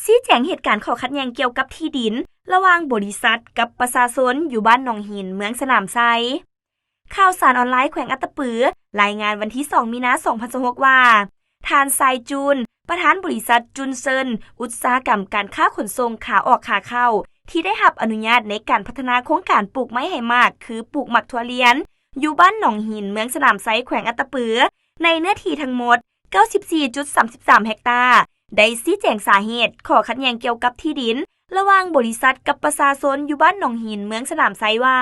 ชี้แจงเหตุการณ์ข้อขัดแย้งเกี่ยวกับที่ดินระหว่างบริษัทกับประชาชนอยู่บ้านหนองหินเมืองสนามไซข่าวสารออนไลน์แขวงอัตตปือรายงานวันที่2มีนาคม2026ว่าทานไซจูนประธานบริษัทจุนเซินอุตสาหกรรมการค้าขนส่งขาออกขาเข้าที่ได้รับอนุญาตในการพัฒนาโครงการปลูกไม้ให้มากคือปลูกหมักถั่วเลียนอยู่บ้านหนองหินเมืองสนามไซแขวงอัตตปือในเนื้อที่ทั้งหมด 94.33 เฮกตาร์ได้ชี้แจงสาเหตุข้อขัดแย้งเกี่ยวกับที่ดินระหว่างบริษัทกับประชาชนอยู่บ้านหนองหินเมืองสนามไซว่า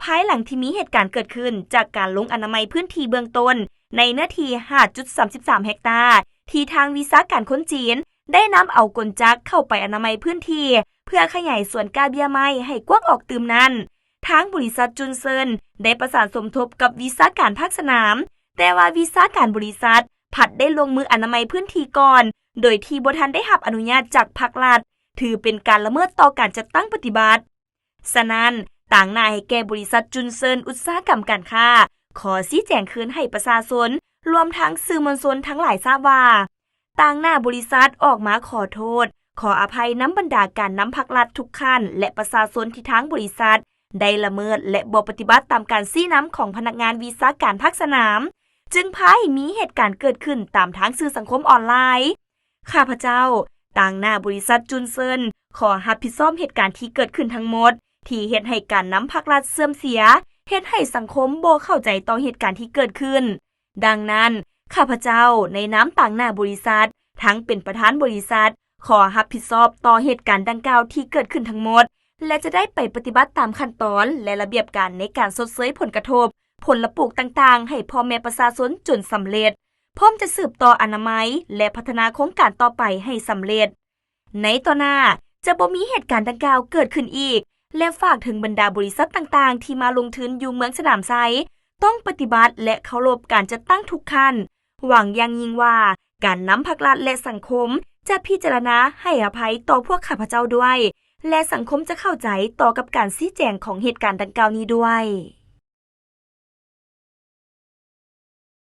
ภายหลังที่มีเหตุการณ์เกิดขึ้นจากการลงอนามัยพื้นที่เบื้องต้นในเนื้อที่ 5.33 เฮกตาร์ที่ทางวิสาหการคนจีนได้นำเอากลจักรเข้าไปอนามัยพื้นที่เพื่อขยายส่วนกาเบียไม้ให้กว้างออกตืมนั้นทางบริษัทจุนเซินได้ประสานสมทบกับวิสาหการภาคสนามแต่ว่าวิสาหการบริษัทผัดได้ลงมืออนามัยพื้นที่ก่อนโดยที่บ่ทันได้รับอนุญาตจากภาครัฐถือเป็นการละเมิดต่อการจัดตั้งปฏิบัติฉะนั้นต่างหน้าให้แก่บริษัทจุนเซินอุตสาหกรรมการค้าขอชี้แจงคืนให้ประชาชนรวมทั้งสื่อมวลชนทั้งหลายทราบว่าต่างหน้าบริษัทออกมาขอโทษขออภัยน้ำบรรดาการนำภาครัฐทุกขั้นและประชาชนที่ทางบริษัทได้ละเมิดและบ่ปฏิบัติตามการชี้นำของพนักงานวิสาหการภาคสนามจึงพาให้มีเหตุการณ์เกิดขึ้นตามทางสื่อสังคมออนไลน์ข้าพเจ้าต่างหน้าบริษัทจุนเซินขอรับผิดชอบเหตุการณ์ที่เกิดขึ้นทั้งหมดที่เฮ็ดให้การนำภาครัฐเสื่อมเสียเฮ็ดให้สังคมบ่เข้าใจต่อเหตุการณ์ที่เกิดขึ้นดังนั้นข้าพเจ้าในนามต่างหน้าบริษัททั้งเป็นประธานบริษัทขอรับผิดชอบต่อเหตุการณ์ดังกล่าวที่เกิดขึ้นทั้งหมดและจะได้ไปปฏิบัติตามขั้นตอนและระเบียบการในการชดเชยผลกระทบผลปลูกต่างๆให้พ่อแม่ประชาชนจนสำเร็จพร้อมจะสืบต่ออนามัยและพัฒนาโครงการต่อไปให้สำเร็จในต่อหน้าจะบ่มีเหตุการณ์ดังกล่าวเกิดขึ้นอีกและฝากถึงบรรดาบริษัทต่างๆที่มาลงทุนอยู่เมืองสนามไซต้องปฏิบัติและเคารพการจัดตั้งทุกขั้นหวังอย่างยิ่งว่าการนำภาครัฐและสังคมจะพิจารณาให้อภัยต่อพวกข้าพเจ้าด้วยและสังคมจะเข้าใจต่อกับการชี้แจงของเหตุการณ์ดังกล่าวนี้ด้วย